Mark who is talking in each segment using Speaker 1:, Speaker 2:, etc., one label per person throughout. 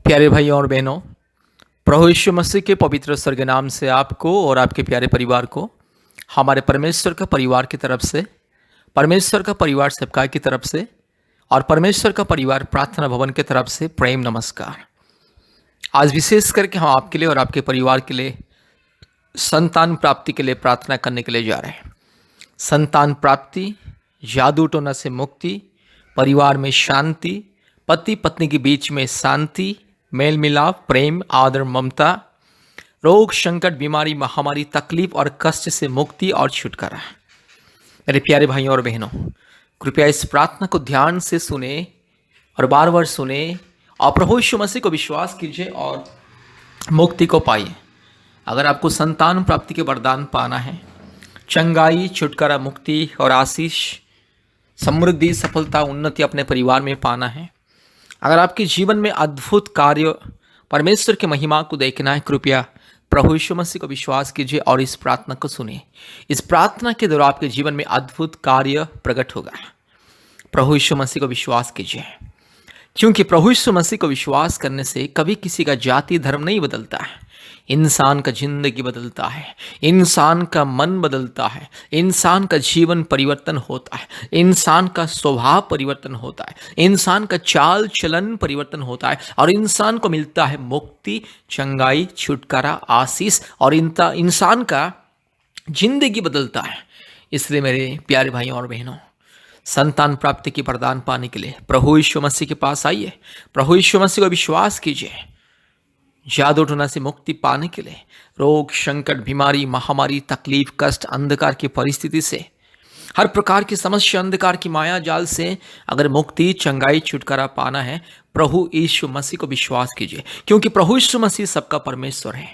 Speaker 1: प्यारे भाइयों और बहनों, प्रभु यीशु मसीह के पवित्र स्वर्ग नाम से आपको और आपके प्यारे परिवार को हमारे परमेश्वर का परिवार की तरफ से, परमेश्वर का परिवार सबका की तरफ से और परमेश्वर का परिवार प्रार्थना भवन की तरफ से प्रेम नमस्कार। आज विशेष करके हम आपके लिए और आपके परिवार के लिए संतान प्राप्ति के लिए प्रार्थना करने के लिए जा रहे हैं। संतान प्राप्ति, जादू टोना से मुक्ति, परिवार में शांति, पति पत्नी के बीच में शांति, मेल मिलाप, प्रेम, आदर, ममता, रोग, संकट, बीमारी, महामारी, तकलीफ और कष्ट से मुक्ति और छुटकारा। मेरे प्यारे भाइयों और बहनों, कृपया इस प्रार्थना को ध्यान से सुने और बार बार सुने और प्रभु यीशु मसीह को विश्वास कीजिए और मुक्ति को पाइए। अगर आपको संतान प्राप्ति के वरदान पाना है, चंगाई, छुटकारा, मुक्ति और आशीष, समृद्धि, सफलता, उन्नति अपने परिवार में पाना है, अगर आपके जीवन में अद्भुत कार्य, परमेश्वर की महिमा को देखना है, कृपया प्रभु यीशु मसीह को विश्वास कीजिए और इस प्रार्थना को सुनिए। इस प्रार्थना के द्वारा आपके जीवन में अद्भुत कार्य प्रकट होगा। प्रभु यीशु मसीह को विश्वास कीजिए, क्योंकि प्रभु यीशु मसीह को विश्वास करने से कभी किसी का जाति धर्म नहीं बदलता है। इंसान का जिंदगी बदलता है, इंसान का मन बदलता है, इंसान का जीवन परिवर्तन होता है, इंसान का स्वभाव परिवर्तन होता है, इंसान का चाल चलन परिवर्तन होता है और इंसान को मिलता है मुक्ति, चंगाई, छुटकारा, आशीष और इंसान का जिंदगी बदलता है। इसलिए मेरे प्यारे भाइयों और बहनों, संतान प्राप्ति की वरदान पाने के लिए प्रभु यीशु मसीह के पास आइए, प्रभु यीशु मसीह को विश्वास कीजिए। जादू टोना से मुक्ति पाने के लिए, रोग, संकट, बीमारी, महामारी, तकलीफ, कष्ट, अंधकार की परिस्थिति से, हर प्रकार की समस्या, अंधकार की माया जाल से अगर मुक्ति, चंगाई, छुटकारा पाना है, प्रभु यीशु मसीह को विश्वास कीजिए, क्योंकि प्रभु यीशु मसीह सबका परमेश्वर है।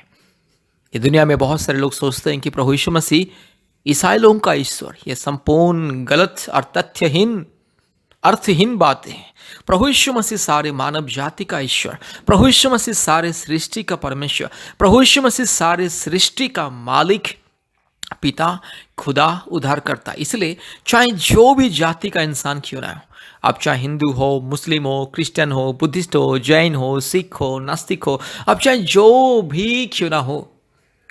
Speaker 1: ये दुनिया में बहुत सारे लोग सोचते हैं कि प्रभु यीशु मसीह ईसाई लोगों का ईश्वर। यह संपूर्ण गलत और तथ्यहीन, अर्थहीन बातें हैं। प्रभु यीशु मसीह सारे मानव जाति का ईश्वर, प्रभु यीशु मसीह सारे सृष्टि का परमेश्वर, प्रभु यीशु मसीह सारे सृष्टि का मालिक, पिता, खुदा, उद्धारकर्ता। इसलिए चाहे जो भी जाति का इंसान क्यों ना हो, आप चाहे हिंदू हो, मुस्लिम हो, क्रिश्चियन हो, बुद्धिस्ट हो, जैन हो, सिख हो, नास्तिक हो, आप चाहे जो भी क्यों ना हो,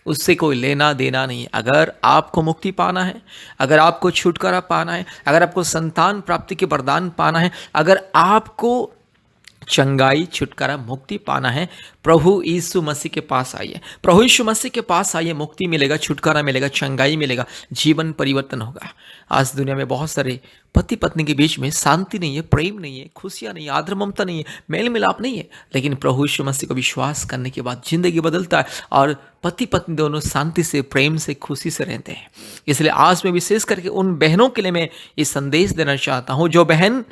Speaker 1: उससे कोई लेना देना नहीं। अगर आपको मुक्ति पाना है, अगर आपको छुटकारा पाना है, अगर आपको संतान प्राप्ति के वरदान पाना है, अगर आपको चंगाई, छुटकारा, मुक्ति पाना है, प्रभु यीशु मसीह के पास आइए। प्रभु यीशु मसीह के पास आइए, मुक्ति मिलेगा, छुटकारा मिलेगा, चंगाई मिलेगा, जीवन परिवर्तन होगा। आज दुनिया में बहुत सारे पति पत्नी के बीच में शांति नहीं है, प्रेम नहीं है, खुशियाँ नहीं है, आदर ममता नहीं है, मेल मिलाप नहीं है, लेकिन प्रभु यीशु मसीह को विश्वास करने के बाद जिंदगी बदलता है और पति पत्नी दोनों शांति से, प्रेम से, खुशी से रहते हैं। इसलिए आज मैं विशेष करके उन बहनों के लिए मैं ये संदेश देना चाहता हूँ, जो बहन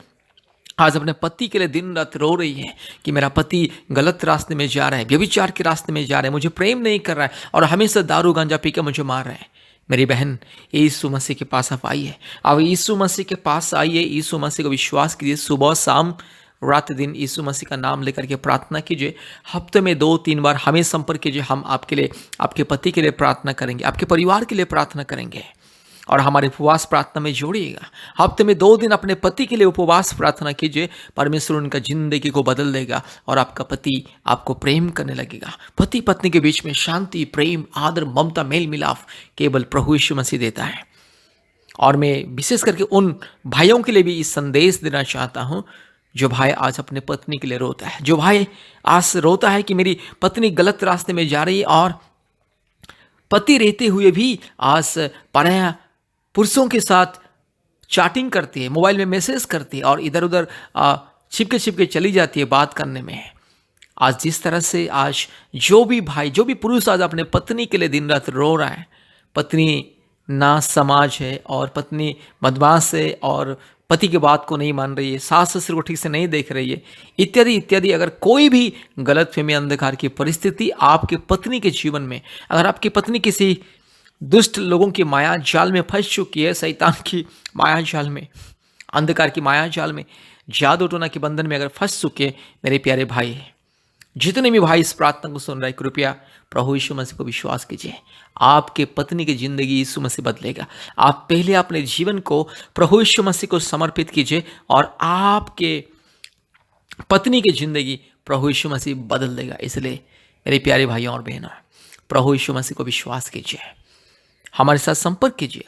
Speaker 1: आज अपने पति के लिए दिन रात रो रही है कि मेरा पति गलत रास्ते में जा रहा है, व्यभिचार के रास्ते में जा रहा है, मुझे प्रेम नहीं कर रहा है और हमेशा दारू गांजा पी के मुझे मार रहा है। मेरी बहन, यीशु मसीह के पास आप आइए। अब यीशु मसीह के पास आइए, यीशु मसीह को विश्वास कीजिए, सुबह शाम रात दिन यीशु मसीह का नाम लेकर के प्रार्थना कीजिए। हफ्ते में 2-3 बार हमें संपर्क कीजिए। हम आपके लिए, आपके पति के लिए प्रार्थना करेंगे, आपके परिवार के लिए प्रार्थना करेंगे और हमारे उपवास प्रार्थना में जोड़िएगा। हफ्ते में 2 दिन अपने पति के लिए उपवास प्रार्थना कीजिए। परमेश्वर उनका जिंदगी को बदल देगा और आपका पति आपको प्रेम करने लगेगा। पति पत्नी के बीच में शांति, प्रेम, आदर, ममता, मेल मिलाप केवल प्रभु यीशु मसीह देता है। और मैं विशेष करके उन भाइयों के लिए भी इस संदेश देना चाहता हूँ, जो भाई आज अपने पत्नी के लिए रोता है, जो भाई आज रोता है कि मेरी पत्नी गलत रास्ते में जा रही है और पति रहते हुए भी आज पराया पुरुषों के साथ चैटिंग करती है, मोबाइल में मैसेज करती है और इधर उधर छिपके छिपके चली जाती है बात करने में। आज जिस तरह से आज जो भी भाई, जो भी पुरुष आज अपने पत्नी के लिए दिन रात रो रहा है, पत्नी ना समाज है और पत्नी बदमाश है और पति की बात को नहीं मान रही है, सास ससुर को ठीक से नहीं देख रही है, इत्यादि इत्यादि। अगर कोई भी गलतफहमी, अंधकार की परिस्थिति आपके पत्नी के जीवन में, अगर आपकी पत्नी किसी दुष्ट लोगों की माया जाल में फंस चुकी है, शैतान की माया जाल में, अंधकार की माया जाल में, जादू टोना के बंधन में अगर फंस चुके, मेरे प्यारे भाई, जितने भी भाई इस प्रार्थना को सुन रहे हैं, कृपया प्रभु यीशु मसीह को विश्वास कीजिए। आपके पत्नी की जिंदगी यीशु मसीह बदलेगा। आप पहले अपने जीवन को प्रभु यीशु मसीह को समर्पित कीजिए और आपके पत्नी की जिंदगी प्रभु यीशु मसीह बदल देगा। इसलिए मेरे प्यारे भाइयों और बहनों, प्रभु यीशु मसीह को विश्वास कीजिए, हमारे साथ संपर्क कीजिए,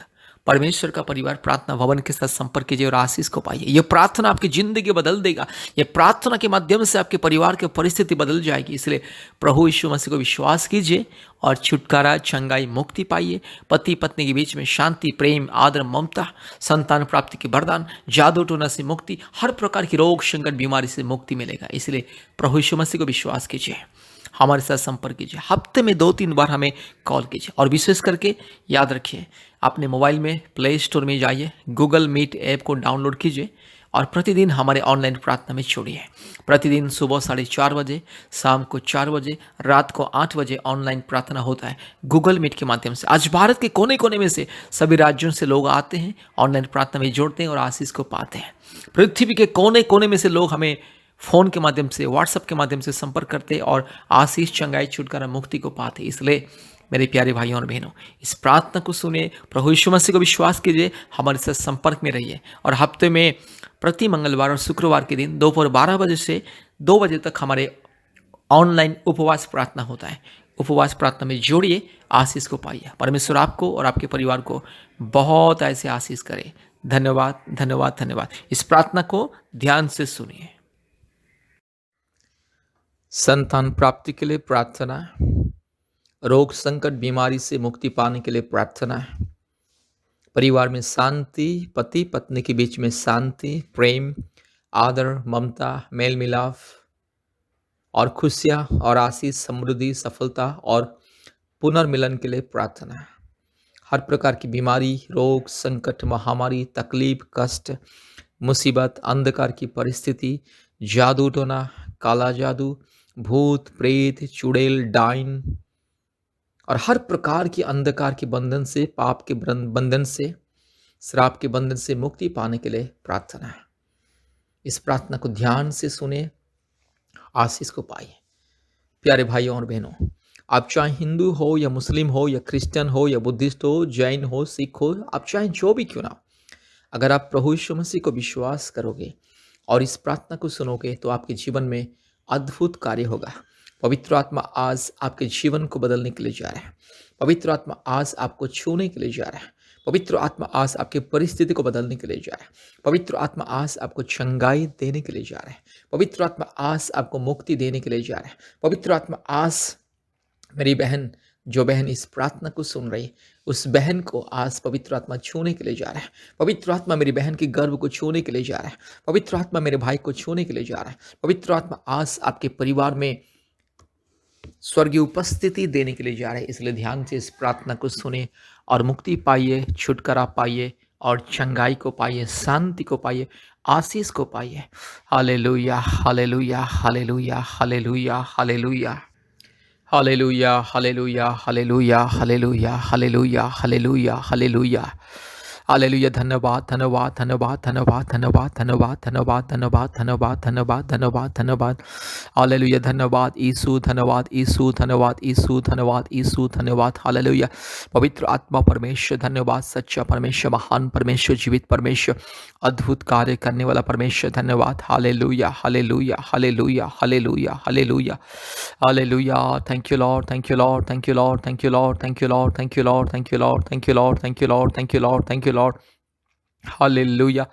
Speaker 1: परमेश्वर का परिवार प्रार्थना भवन के साथ संपर्क कीजिए और आशीष को पाइए। यह प्रार्थना आपकी जिंदगी बदल देगा। यह प्रार्थना के माध्यम से आपके परिवार की परिस्थिति बदल जाएगी। इसलिए प्रभु यीशु मसीह को विश्वास कीजिए और छुटकारा, चंगाई, मुक्ति पाइए। पति पत्नी के बीच में शांति, प्रेम, आदर, ममता, संतान प्राप्ति की वरदान, जादू टोना से मुक्ति, हर प्रकार की रोग, संकट, बीमारी से मुक्ति मिलेगा। इसलिए प्रभु यीशु मसीह को विश्वास कीजिए, हमारे साथ संपर्क कीजिए। हफ्ते में 2-3 बार हमें कॉल कीजिए और विशेष करके याद रखिए, अपने मोबाइल में प्ले स्टोर में जाइए, गूगल मीट ऐप को डाउनलोड कीजिए और प्रतिदिन हमारे ऑनलाइन प्रार्थना में जुड़िए। प्रतिदिन सुबह 4:30 बजे, शाम को 4 बजे, रात को 8 बजे ऑनलाइन प्रार्थना होता है गूगल मीट के माध्यम से। आज भारत के कोने कोने में से, सभी राज्यों से लोग आते हैं, ऑनलाइन प्रार्थना में जुड़ते हैं और आशीष को पाते हैं। पृथ्वी के कोने कोने में से लोग हमें फ़ोन के माध्यम से, व्हाट्सएप के माध्यम से संपर्क करते और आशीष, चंगाई, छुटकारा, मुक्ति को पाते। इसलिए मेरे प्यारे भाइयों और बहनों, इस प्रार्थना को सुने, प्रभु यीशु मसीह को विश्वास कीजिए, हमारे साथ संपर्क में रहिए और हफ्ते में प्रति मंगलवार और शुक्रवार के दिन दोपहर 12 बजे से 2 बजे तक हमारे ऑनलाइन उपवास प्रार्थना होता है। उपवास प्रार्थना में जोड़िए, आशीष को पाइए। परमेश्वर आपको और आपके परिवार को बहुत ऐसे आशीष करे। धन्यवाद, धन्यवाद, धन्यवाद। इस प्रार्थना को ध्यान से सुनिए। संतान प्राप्ति के लिए प्रार्थना, रोग, संकट, बीमारी से मुक्ति पाने के लिए प्रार्थना, परिवार में शांति, पति पत्नी के बीच में शांति, प्रेम, आदर, ममता, मेल मिलाप और खुशियाँ और आशीष, समृद्धि, सफलता और पुनर्मिलन के लिए प्रार्थना। हर प्रकार की बीमारी, रोग, संकट, महामारी, तकलीफ, कष्ट, मुसीबत, अंधकार की परिस्थिति, जादू टोना, काला जादू, भूत, प्रेत, चुड़ैल, डाइन और हर प्रकार की अंधकार के बंधन से, पाप के बंधन से, श्राप के बंधन से मुक्ति पाने के लिए प्रार्थना है। इस प्रार्थना को ध्यान से सुने, आशीष को पाइए। प्यारे भाइयों और बहनों, आप चाहे हिंदू हो या मुस्लिम हो या क्रिश्चियन हो या बुद्धिस्ट हो, जैन हो, सिख हो, आप चाहे जो भी क्यों ना, अगर आप प्रभु यीशु मसीह को विश्वास करोगे और इस प्रार्थना को सुनोगे तो आपके जीवन में अद्भुत कार्य होगा। पवित्र आत्मा आज आपके जीवन को बदलने के लिए जा रहा है। पवित्र आत्मा आज आपको छूने के लिए जा रहा है। पवित्र आत्मा आज आपकी परिस्थिति को बदलने के लिए जा रहा है। पवित्र आत्मा आज आपको चंगाई देने के लिए जा रहा है। पवित्र आत्मा आज आपको मुक्ति देने के लिए जा रहा है। पवित्र आत्मा आज, मेरी बहन, जो बहन इस प्रार्थना को सुन रही, उस बहन को आज पवित्र आत्मा छूने के लिए जा रहा है। पवित्र आत्मा मेरी बहन के गर्भ को छूने के लिए जा रहा है। पवित्र आत्मा मेरे भाई को छूने के लिए जा रहा है। पवित्र आत्मा आज आपके परिवार में स्वर्गीय उपस्थिति देने के लिए जा रहा है। इसलिए ध्यान से इस प्रार्थना को सुने और मुक्ति पाइए, छुटकारा पाइए और चंगाई को पाइए, शांति को पाइए, आशीष को पाइए। Hallelujah, hallelujah, hallelujah, hallelujah, hallelujah, hallelujah, hallelujah, hallelujah, hallelujah, hallelujah, hallelujah, hallelujah, hallelujah. धन्यवाद, धन्यवाद, धन्यवाद, धन्यवाद, धन्यवाद, धन्यवाद, धन्यवाद, धन्यवाद, धन्यवाद, धन्यवाद, धन्यवाद, धन्यवाद। हालेलुया, धन्यवाद यीशु, धन्यवाद यीशु, धन्यवाद यीशु, धन्यवाद यीशु, धन्यवाद। हालेलुया। पवित्र आत्मा परमेश्वर, धन्यवाद। सच्चा परमेश्वर, महान परमेश्वर, जीवित परमेश्वर, अद्भुत कार्य करने वाला परमेश्वर, धन्यवाद। Hallelujah, hallelujah, hallelujah, hallelujah, hallelujah, hallelujah. Thank you lord, thank you lord, thank you lord, thank you lord, thank you lord, thank you lord, thank you lord, thank you lord, thank you lord, thank you lord, thank you lord. Hallelujah,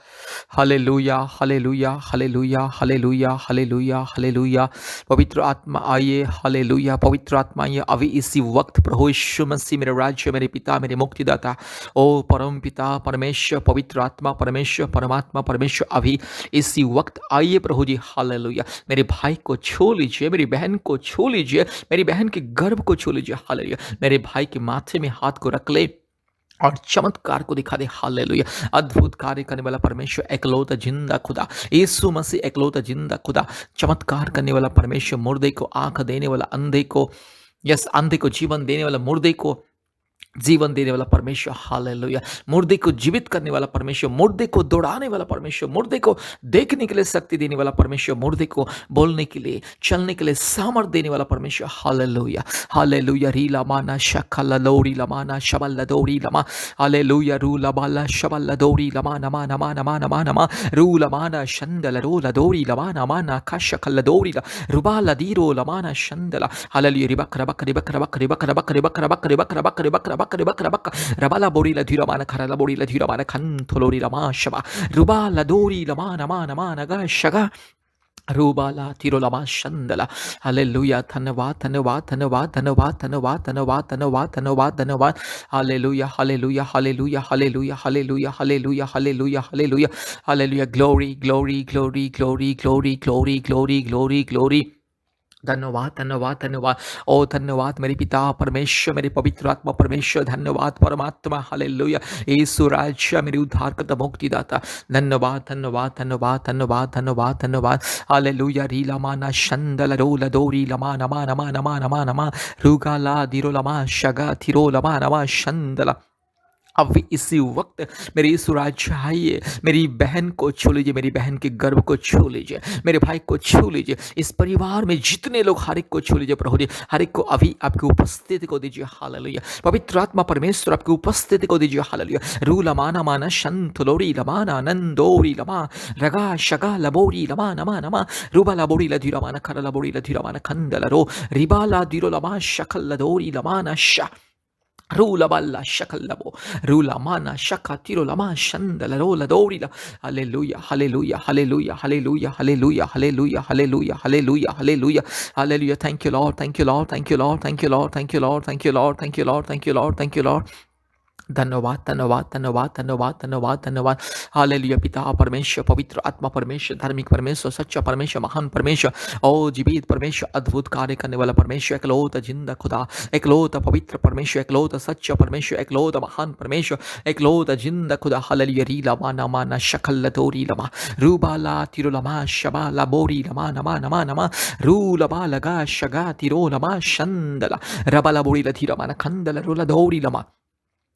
Speaker 1: hallelujah, hallelujah, hallelujah, hallelujah, hallelujah, hallelujah. पवित्र आत्मा आइए, hallelujah. पवित्र आत्मा आइए अभी इसी वक्त। प्रभु यीशु मसीह, मेरे राज्य, मेरे पिता, मेरे मुक्तिदाता, ओ परम पिता परमेश्वर, पवित्र आत्मा परमेश्वर, परमात्मा परमेश्वर, अभी इसी वक्त आइए प्रभु जी। हालेलुया। मेरे भाई को छू लीजिए, मेरी बहन को छू लीजिए, मेरी बहन के गर्भ को छू लीजिए। हालेलुया। मेरे भाई के माथे में हाथ को रख ले और चमत्कार को दिखा दे। हालेलुया। अद्भुत कार्य करने वाला परमेश्वर, एकलौता जिंदा खुदा, यीशु मसीह एकलौता जिंदा खुदा, चमत्कार करने वाला परमेश्वर, मुर्दे को आंख देने वाला, अंधे को, यस, अंधे को जीवन देने वाला, मुर्दे को जीवन देने वाला परमेश्वर, हालेलुया। मुर्दे को जीवित करने वाला परमेश्वर, मुर्दे को दौड़ाने वाला परमेश्वर, मुर्दे को देखने के लिए शक्ति देने वाला परमेश्वर, मुर्दे को बोलने के लिए, चलने के लिए सामर्थ देने वाला परमेश्वर, हालेलुया। हालेलुया। री लमाना शखला लोरी लमाना शबल दौड़ी लमा, हालेलुया। रू लबाला शबल दौड़ी लमा नमा नमा नमा नमा नमा, रू लमाना शंदल रो लदौड़ी लमा नमा ना खशखल दौड़ी ला, रुबाला दीरो लमाना शंदला, हालेलुया। रिबक रबक रिबक रबक रिबक रबक रिबक रबक रिबक रबक रिबक रबक रिबक रबक, रबाला बोरी la धीरा माना खरा la बोरी la धीरा माना खन थोलोरी रमा शबा, रुबा la दोरी लमा नमा नमा नगा शगा, रूबाला तिरोलामा शंदला, हालेलुया। धन्यवाद धन्यवाद धन्यवाद धन्यवाद धन्यवाद धन्यवाद धन्यवाद धन्यवाद धन्यवाद, hallelujah hallelujah hallelujah hallelujah hallelujah hallelujah hallelujah hallelujah hallelujah. Glory glory glory glory glory glory glory glory glory, धन्यवाद धन्यवाद धन्यवाद। ओ धन्यवाद मेरे पिता परमेश्वर, मेरे पवित्र आत्मा परमेश्वर, धन्यवाद परमात्मा, हालेलुया। यीशु राजा मेरे उद्धारकर्ता मुक्तिदाता, धन्यवाद धन्यवाद धन्यवाद धन्यवाद धन्यवाद धन्यवाद, हालेलुया। री लमाना शंदल रो लदोरी लमा नमा नमा नमा नमा नमा, रुगाला दिरो लमा शगा थिरो लमा नमा शंदला। अब भी इसी वक्त मेरे यीशु राजा आइए, मेरी बहन को छू लीजिए, मेरी बहन के गर्भ को छू लीजिए, मेरे भाई को छू लीजिए, इस परिवार में जितने लोग, हर एक को छू लीजिए प्रभु जी, हर एक को अभी आपकी उपस्थिति को दीजिए, हालेलुया। पवित्र आत्मा परमेश्वर आपकी उपस्थिति को दीजिए, हालेलुया। रू लमाना माना शंत लोरी लमाना नंदोरी लमा, रगा शगा लबोरी लमा नमा नमा, रूबा लबोरी लधीरा माना खरा लबोरी लधीरा माना खंदल रो, रिबा ला दिरो लमा शकल लदोरी लमाना शा, रूला बल्ला शकल लबो, रूला माना शका तिरो लमा शंदल रोला दौड़ीला, hallelujah hallelujah hallelujah hallelujah hallelujah hallelujah hallelujah hallelujah hallelujah hallelujah. Thank you lord, thank you lord, thank you lord, thank you lord, thank you lord, thank you lord, thank you lord, thank you lord, thank you lord. धन्यवाद धन्यवाद धन्यवाद धन्यवाद धन्यवाद धन्यवाद, hallelujah. पिता परमेश्वर, पवित्र आत्मा परमेश्वर, धार्मिक परमेश्वर, सच्चा परमेश्वर, महान परमेश्वर, ओ जीवित परमेश्वर, अद्भुत कार्य करने वाला परमेश्वर, एकलौता जिंदा खुदा, एकलौता पवित्र परमेश्वर, एकलौता सच्चा परमेश्वर, एकलौता महान परमेश्वर, एकलौता जिंदा खुदा, हालेलुया। री लमा नमा न शकल तोरी लमा, रूबाला तिरो लमा शबा ला बोरी लमा नमा नमा नमा, रू लमा लगा शगा तिरो लमा शंदला, रबाला बोरी लथी रमा न खंदला रोला दौरी लमा,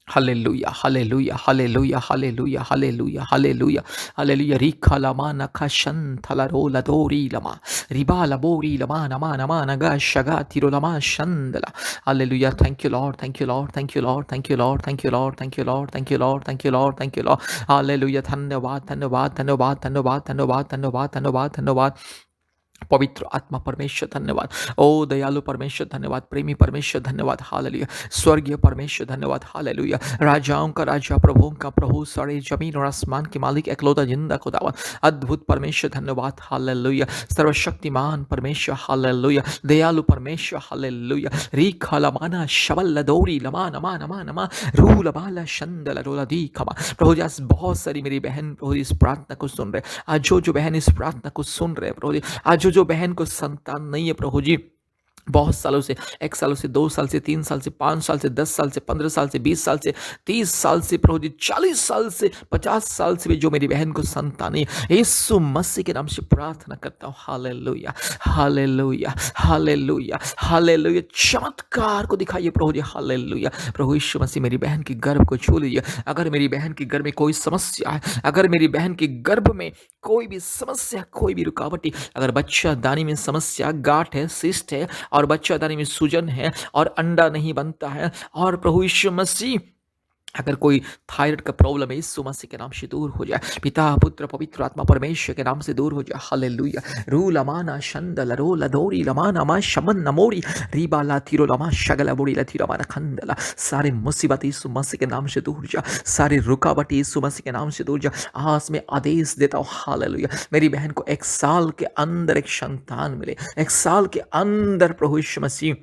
Speaker 1: hallelujah hallelujah hallelujah hallelujah hallelujah hallelujah hallelujah. रिखा लमा नखा शंथला रोला दोरी लमा, रिबा लबोरी लमा नमा नमा नगा शगा तिरो लमा शंदला, hallelujah. Thank you lord, thank you lord, thank you lord, thank you lord, thank you lord, thank you lord, thank you lord, thank you lord, thank you lord, hallelujah. धन्यवाद धन्यवाद धन्यवाद धन्यवाद धन्यवाद धन्यवाद धन्यवाद धन्यवाद, पवित्र आत्मा परमेश्वर धन्यवाद, ओ दयालु परमेश्वर धन्यवाद, प्रेमी परमेश्वर धन्यवाद, हालेलुया। स्वर्गीय परमेश्वर धन्यवाद, हालेलुया। राजाओं का राजा, प्रभुओं का प्रभु, सारे जमीन और आसमान के मालिक, एकलौता जिंदा खुदावन, अद्भुत परमेश्वर धन्यवाद, हालेलुया। सर्वशक्तिमान परमेश्वर, हालेलुया। दयालु परमेश्वर, हालेलुया। री खालामाना शबल दौरी लमा नमा नमा नमा, रू लबाला शंदल रोला दी खमा। प्रभु जी आज बहुत सारी मेरी बहन प्रभु जी इस प्रार्थना को सुन रहे, आज जो बहन इस प्रार्थना को सुन रहे प्रभु जी, आज जो बहन को संतान नहीं है प्रभु जी, बहुत सालों से, 1 सालों से, 2 साल से, 3 साल से, 5 साल से, 10 साल से, 15 साल से, 20 साल से, 30 साल से, प्रभु जी 40 साल से, 50 साल से भी जो मेरी बहन को संतान नहीं, यीशु मसीह के नाम से प्रार्थना करता हूँ, हालेलुया हालेलुया हालेलुया हालेलुया। चमत्कार को दिखाइए प्रभु जी, हालेलुया। प्रभु यीशु मसीह मेरी बहन के गर्भ को छू लीजिए। अगर मेरी बहन के गर्भ में कोई समस्या है, अगर मेरी बहन के गर्भ में कोई भी समस्या, कोई भी रुकावटी, अगर बच्चा दानी में समस्या, गांठ है, सिस्ट है, और बच्चादानी में सूजन है और अंडा नहीं बनता है, और प्रभु यीशु मसीह अगर कोई थायराइड का प्रॉब्लम है, यीशु मसीह के नाम से दूर हो जाए, पिता पुत्र पवित्र आत्मा परमेश्वर के नाम से दूर हो जाए, हालेलुया। रू लमाना शंदल रो लदोरी लमाना मा शमन नमोरी, रीबा ला थिरो लमा शगला बोरी लथी लमाना खंदला। सारे मुसीबत यीशु मसीह के नाम से दूर जा, सारे रुकावट यीशु मसीह के नाम से दूर जा। आज मैं आदेश देता हूँ, हालेलुया। मेरी बहन को 1 साल के अंदर एक संतान मिले, 1 साल के अंदर प्रभु यीशु मसीह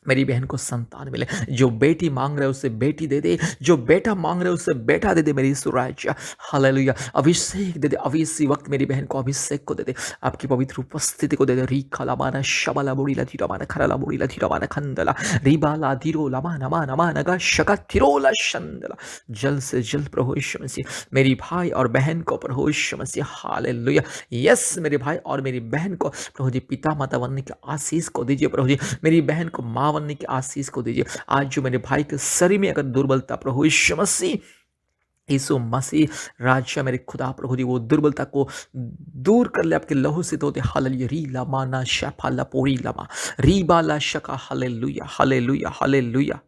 Speaker 1: मेरी बहन को संतान मिले। जो बेटी मांग रहे उसे बेटी दे दे, जो बेटा मांग रहे उसे बेटा दे दे, मेरी यीशु राजा, हालेलुया। अभिषेक दे दे, अभी इसी वक्त मेरी बहन को अभिषेक को दे दे, आपकी पवित्र उपस्थिति को दे दे। री खलामाना शबला बुड़ी लथी रमाना खरला बुड़ी लथी रमाना खंदला, रीबाला धीरो लमा नमा नमा नगा शका थिरोला शंदला। जल्द से जल्द प्रभु यीशु मसीह मेरी भाई और बहन को, प्रभु यीशु मसीह, हालेलुया। यस, मेरे भाई और मेरी बहन को प्रभु जी पिता माता बनने की आशीष को दीजिए प्रभु जी। मेरी बहन को माँ लावण्य की आशीष को दीजिए। आज जो मेरे भाई के शरीर में अगर दुर्बलता प्रभु यीशु मसीह, यीशु मसीह राजा मेरे खुदा प्रभु जी वो दुर्बलता को दूर कर ले आपके लहू से धोते। हालेलुया री लामा ना शफा लपोरी लमा रीबा ला शका। Hallelujah hallelujah hallelujah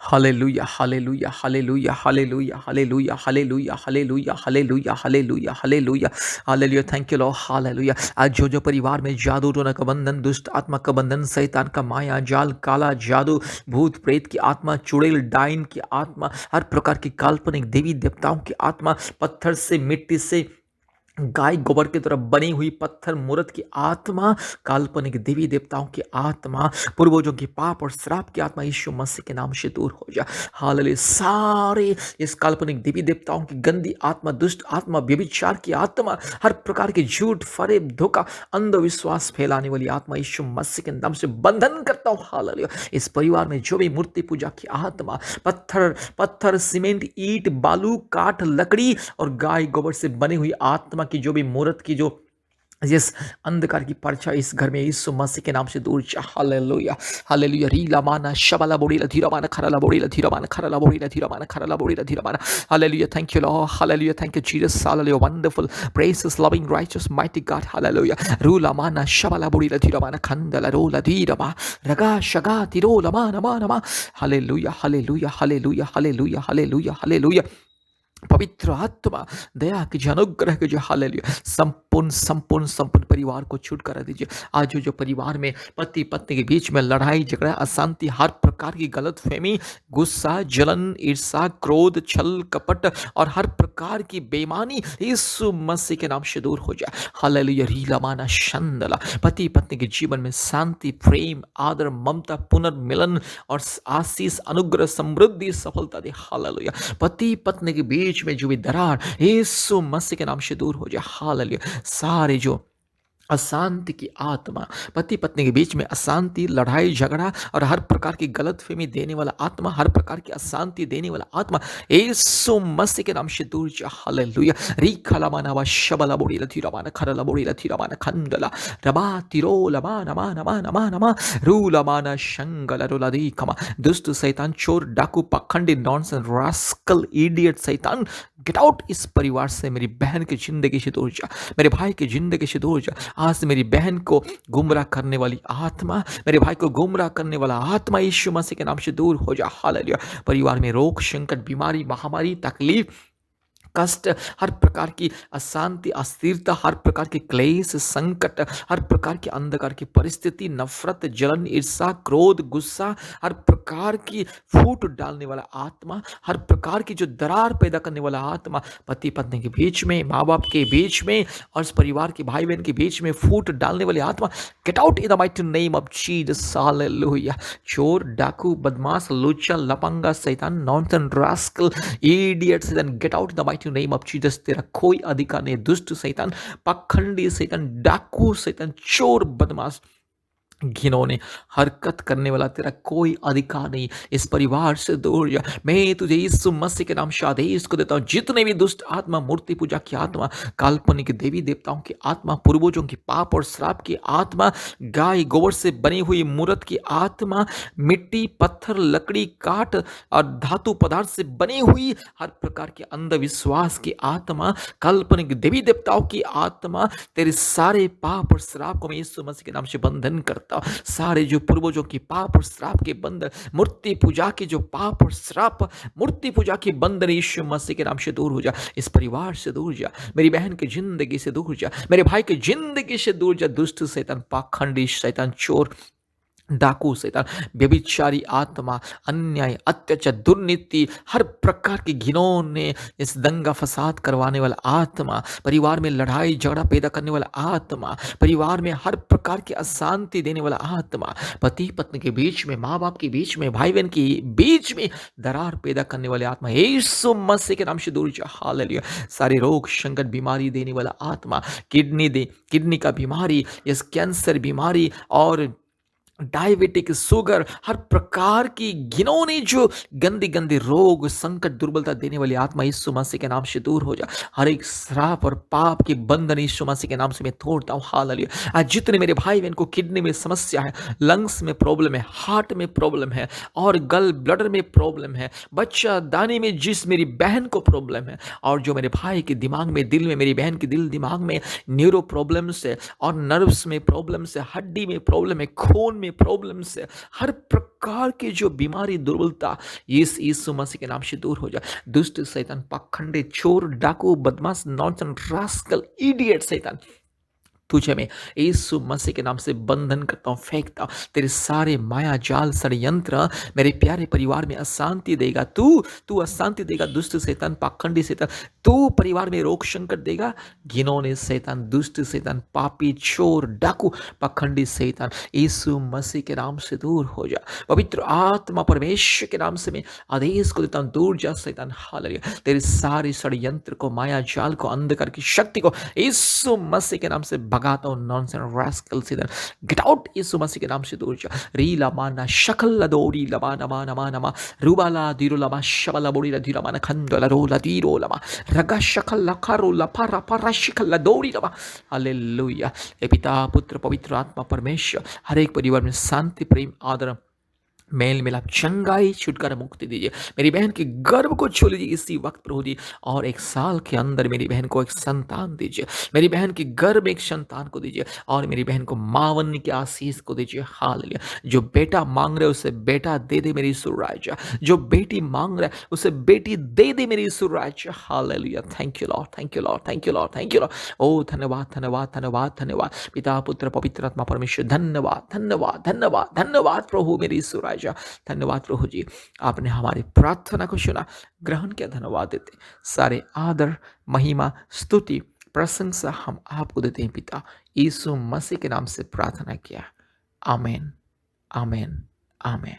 Speaker 1: hallelujah hallelujah hallelujah hallelujah hallelujah hallelujah hallelujah hallelujah hallelujah hallelujah hallelujah. Thank you lord hallelujah. आज जो जो परिवार में जादू टोना का बंधन, दुष्ट आत्मा का बंधन, शैतान का माया जाल, काला जादू, भूत प्रेत की आत्मा, चुड़ैल डाइन की आत्मा, हर प्रकार की काल्पनिक देवी देवताओं की आत्मा, पत्थर से मिट्टी से गाय गोबर की तरह बनी हुई पत्थर मूर्त की आत्मा, काल्पनिक देवी देवताओं की आत्मा, पूर्वजों की पाप और श्राप की आत्मा यीशु मसीह के नाम से दूर हो जा। हालेलुया। सारे इस काल्पनिक देवी देवताओं की गंदी आत्मा, दुष्ट आत्मा, व्यभिचार की आत्मा, हर प्रकार के झूठ फरेब धोखा अंधविश्वास फैलाने वाली आत्मा यीशु मसीह के नाम से बंधन करता हूँ। हालेलुया। इस परिवार में जो भी मूर्ति पूजा की आत्मा, पत्थर सीमेंट ईंट बालू काठ लकड़ी और गाय गोबर से बनी हुई आत्मा की जो भी मूर्त की जो जिस अंधकार की परछा इस घर में यीशु मसीह के नाम से दूर जा। हालेलुया हालेलुया री लामाना शबला बोड़ी ला धीरा माना खरा ला बोड़ी ला धीरा माना खरा ला बोड़ी ला धीरा माना खरा ला बोड़ी ला धीरा माना। Hallelujah. Thank you lord hallelujah. Thank you Jesus hallelujah. Wonderful precious loving righteous mighty God hallelujah. रू लामाना शबला बोड़ी ला धीरा माना खंदला रो ला धीरा मा रगा शगा तिरो लमा नमा नमा। Hallelujah hallelujah hallelujah hallelujah hallelujah hallelujah. पवित्र आत्मा दया की जो अनुग्रह की जो हालेलुया संपूर्ण संपूर्ण संपूर्ण परिवार को छुटकारा दीजिए। आज जो परिवार में पति पत्नी के बीच में लड़ाई झगड़ा अशांति, हर प्रकार की गलत फहमी, गुस्सा, जलन, ईर्षा, क्रोध, छल कपट और हर प्रकार की बेईमानी यीशु मसीह के नाम से दूर हो जाए। हालेलुया रीला माना शंदला। पति पत्नी के जीवन में शांति, प्रेम, आदर, ममता, पुनर्मिलन और आशीष, अनुग्रह, समृद्धि, सफलता दे। हालेलुया। पति पत्नी के बीच में जो भी दरार यीशु मसीह के नाम से दूर हो जाए। हालेलुया। सारे जो अशांति की आत्मा, पति पत्नी के बीच में अशांति, लड़ाई झगड़ा और हर प्रकार की गलतफहमी देने वाला आत्मा, हर प्रकार की अशांति देने वाला आत्मा यीशु मसीह के नाम से दूर जा। हालेलुया री खलामाना वा शबला बोड़ी लथी रमाना खरला बोड़ी लथी रमाना खंडला रबा तिरो लमा नमा नमा नमा नमा रू लमाना शंगला रोला दी कमा। दुष्ट शैतान, चोर, डाकू, पाखंडी, नॉनसेंस, रास्कल, इडियट शैतान, गेट आउट इस परिवार से। मेरी बहन की जिंदगी से दूर जा, मेरे भाई की जिंदगी से दूर जा। आज से मेरी बहन को गुमराह करने वाली आत्मा, मेरे भाई को गुमराह करने वाला आत्मा यीशु मसीह के नाम से दूर हो जा। हालेलुया। परिवार में रोग संकट, बीमारी, महामारी, तकलीफ, कष्ट, हर प्रकार की अशांति, अस्थिरता, हर प्रकार के क्लेश, संकट, हर प्रकार की अंधकार की परिस्थिति, नफरत, जलन, ईर्षा, क्रोध, गुस्सा, हर प्रकार की फूट डालने वाला आत्मा, हर प्रकार की जो दरार पैदा करने वाला आत्मा, पति पत्नी के बीच में, माँ बाप के बीच में और इस परिवार के भाई बहन के बीच में फूट डालने वाली आत्मा, get out in the mighty name of Jesus. Hallelujah. चोर, डाकू, बदमाश, लुच्चा, लपंगा, शैतान, नॉनसेंस, रास्कल, इडियट शैतान, get out in the mighty name of Jesus. तेरा कोई अधिकार नहीं। दुष्ट शैतान, पाखंडी शैतान, डाकू शैतान, चोर, बदमाश, घिनौने हरकत करने वाला तेरा कोई अधिकार नहीं। इस परिवार से दूर जा। मैं तुझे यीशु मसीह के नाम से आदेश को देता हूँ। जितने भी दुष्ट आत्मा, मूर्ति पूजा की आत्मा, काल्पनिक देवी देवताओं की आत्मा, पूर्वजों की पाप और श्राप की आत्मा, गाय गोबर से बनी हुई मूर्त की आत्मा, मिट्टी पत्थर लकड़ी काठ और धातु पदार्थ से बनी हुई हर प्रकार के अंधविश्वास की आत्मा, काल्पनिक देवी देवताओं की आत्मा, तेरे सारे पाप और श्राप को मैं यीशु मसीह के नाम से बंधन करता। सारे जो पूर्वजों की पाप और श्राप के बंधन, मूर्ति पूजा की जो पाप और श्राप, मूर्ति पूजा के बंधन यीशु मसीह के नाम से दूर हो जा। इस परिवार से दूर जा, मेरी बहन की जिंदगी से दूर जा, मेरे भाई की जिंदगी से दूर जा। दुष्ट शैतान, पाखंडी शैतान, चोर, डाकू शैतान, व्यभिचारी आत्मा, अन्याय, अत्याचार, दुर्नीति, हर प्रकार की घिनौने, इस दंगा फसाद करवाने वाला आत्मा, परिवार में लड़ाई झगड़ा पैदा करने वाला आत्मा, परिवार में हर प्रकार की अशांति देने वाला आत्मा, पति पत्नी के बीच में, माँ बाप के बीच में, भाई बहन के बीच में दरार पैदा करने वाले आत्मा यीशु मसीह के नाम से दूर जा। हालेलुया। सारे रोग संकट बीमारी देने वाला आत्मा, किडनी का बीमारी, इस कैंसर बीमारी और डायबिटिक, शुगर, हर प्रकार की घिनौनी जो गंदी गंदी रोग, संकट, दुर्बलता देने वाली आत्मा यीशु मसीह के नाम से दूर हो जा। हर एक श्राप और पाप के बंधन यीशु मसीह के नाम से मैं तोड़ता हूँ। हालेलुया। आज जितने मेरे भाई बहन को किडनी में समस्या है, लंग्स में प्रॉब्लम है, हार्ट में प्रॉब्लम है और गल ब्लडर में प्रॉब्लम है, बच्चा दाने में जिस मेरी बहन को प्रॉब्लम है, और जो मेरे भाई के दिमाग में, दिल में, मेरी बहन के दिल दिमाग में न्यूरो प्रॉब्लम्स है और नर्व्स में प्रॉब्लम्स है, हड्डी में प्रॉब्लम है, खून में प्रॉब्लम्स है, हर प्रकार की जो बीमारी, दुर्बलता इस यीशु मसीह के नाम से दूर हो जाए। दुष्ट शैतान, पाखंडी, चोर, डाकू, बदमाश, नॉनसेंस, रास्कल, इडियट शैतान, तुझे मैं यीशु मसीह के नाम से बंधन करता हूँ, फेंकता हूँ। तेरे सारे माया जाल, षड्यंत्र मेरे प्यारे परिवार में अशांति देगा। तू अशांति देगा। दुष्ट शैतान, पाखंडी शैतान, तू परिवार में रोग संकट देगा। घिनौने शैतान, दुष्ट शैतान, पापी, चोर, डाकू, पाखंडी शैतान, यीशु मसीह के नाम से दूर हो जा। पवित्र आत्मा परमेश्वर के नाम से मैं आदेश को देता हूँ, दूर जा शैतान। हालेलुया। तेरे सारे षड्यंत्र को, माया जाल को, अंधकार की शक्ति को यीशु मसीह के नाम से भगाता हूँ। नॉनसेंस, रास्कल, सीधन, गेट आउट यीशु मसीह के नाम से दूर जा। रीला माना शकल दोरी लमा नमा नमा नमा रूबाला दीरो लमा शबला बोरी धीरा माना खंडला रोला दीरो लमा रगा शकल लखारो लफारा पारा शिकल दोरी लमा। हालेलुया। हे पिता, पुत्र, पवित्र आत्मा परमेश्वर, हर एक परिवार में शांति, प्रेम, आदर, मेल मिलाप, चंगाई, छुटकारा, मुक्ति दीजिए। मेरी बहन के गर्भ को छू लीजिए इसी वक्त प्रभु जी, और 1 साल के अंदर मेरी बहन को एक संतान दीजिए। मेरी बहन के गर्भ में एक संतान को दीजिए और मेरी बहन को मावन्य के आशीष को दीजिए। हालेलुया। जो बेटा मांग रहे उसे बेटा दे दे मेरी यीशु राजा। जो बेटी मांग रहा है उसे बेटी दे दे मेरी यीशु राजा। Hallelujah. Thank you lord, thank you lord, thank you lord, thank you lord. ओ धन्यवाद, धन्यवाद, धन्यवाद, धन्यवाद पिता, पुत्र, पवित्र आत्मा परमेश्वर। धन्यवाद, धन्यवाद, धन्यवाद, धन्यवाद प्रभु मेरी यीशु राजा। धन्यवाद प्रभु जी, आपने हमारी प्रार्थना को सुना, ग्रहण किया। धन्यवाद देते। सारे आदर, महिमा, स्तुति, प्रशंसा हम आपको देते हैं पिता, यीशु मसीह के नाम से प्रार्थना किया। आमीन, आमीन, आमीन।